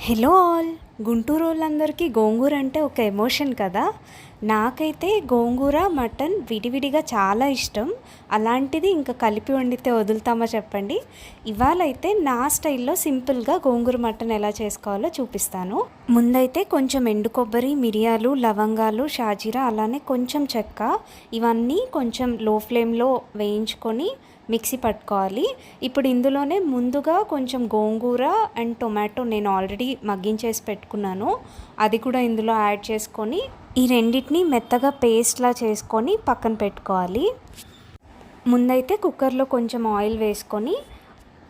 Hello all. Guntur వాళ్ళందరికీ గోంగూర అంటే ఒక ఎమోషన్ కదా. నాకైతే గోంగూర మటన్ విడివిడిగా చాలా ఇష్టం. అలాంటిది ఇంకా కలిపి వండితే వదులుతామా చెప్పండి. ఇవాళ అయితే నా స్టైల్లో సింపుల్గా గోంగూర మటన్ ఎలా చేసుకోవాలో చూపిస్తాను. ముందైతే కొంచెం ఎండు కొబ్బరి, మిరియాలు, లవంగాలు, షాజీరా, అలానే కొంచెం చెక్క, ఇవన్నీ కొంచెం లో ఫ్లేమ్లో వేయించుకొని మిక్సీ పట్టుకోవాలి. ఇప్పుడు ఇందులోనే ముందుగా కొంచెం గోంగూర అండ్ టొమాటో నేను ఆల్రెడీ మగ్గించేసి పెట్టుకున్నాను, అది కూడా ఇందులో యాడ్ చేసుకొని ఈ రెండింటిని మెత్తగా పేస్ట్లా చేసుకొని పక్కన పెట్టుకోవాలి. ముందైతే కుక్కర్లో కొంచెం ఆయిల్ వేసుకొని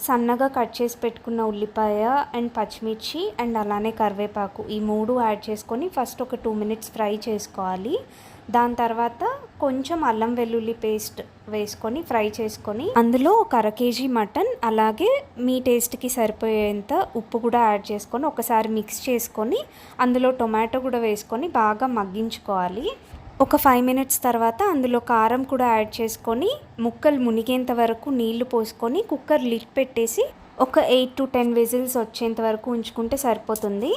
సన్నగా కట్ చేసి పెట్టుకున్న ఉల్లిపాయ అండ్ పచ్చిమిర్చి అండ్ అలానే కరివేపాకు, ఈ మూడు యాడ్ చేసుకొని ఫస్ట్ ఒక 2 minutes ఫ్రై చేసుకోవాలి. దాని తర్వాత కొంచెం అల్లం వెల్లుల్లి పేస్ట్ వేసుకొని ఫ్రై చేసుకొని అందులో ఒక 1/2 kg మటన్, అలాగే మీ టేస్ట్కి సరిపోయేంత ఉప్పు కూడా యాడ్ చేసుకొని ఒకసారి మిక్స్ చేసుకొని అందులో టొమాటో కూడా వేసుకొని బాగా మగ్గించుకోవాలి. ఒక 5 minutes తర్వాత అందులో కారం కూడా యాడ్ చేసుకొని ముక్కలు మునిగేంత వరకు నీళ్లు పోసుకొని కుక్కర్ లిడ్ పెట్టేసి ఒక 8 to 10 విజిల్స్ వచ్చేంత వరకు ఉంచుకుంటే సరిపోతుంది.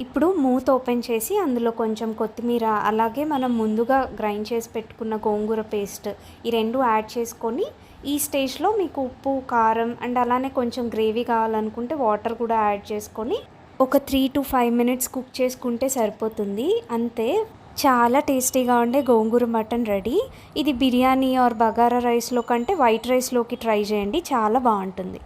ఇప్పుడు మూత ఓపెన్ చేసి అందులో కొంచెం కొత్తిమీర, అలాగే మనం ముందుగా గ్రైండ్ చేసి పెట్టుకున్న గోంగూర పేస్ట్, ఈ రెండు యాడ్ చేసుకొని ఈ స్టేజ్లో మీకు ఉప్పు, కారం అండ్ అలానే కొంచెం గ్రేవీ కావాలనుకుంటే వాటర్ కూడా యాడ్ చేసుకొని ఒక 3 to 5 minutes కుక్ చేసుకుంటే సరిపోతుంది. అంతే, చాలా టేస్టీగా ఉండే గోంగూర మటన్ రెడీ. ఇది బిర్యానీ ఆర్ బగారా రైస్లో కంటే వైట్ రైస్లోకి ట్రై చేయండి, చాలా బాగుంటుంది.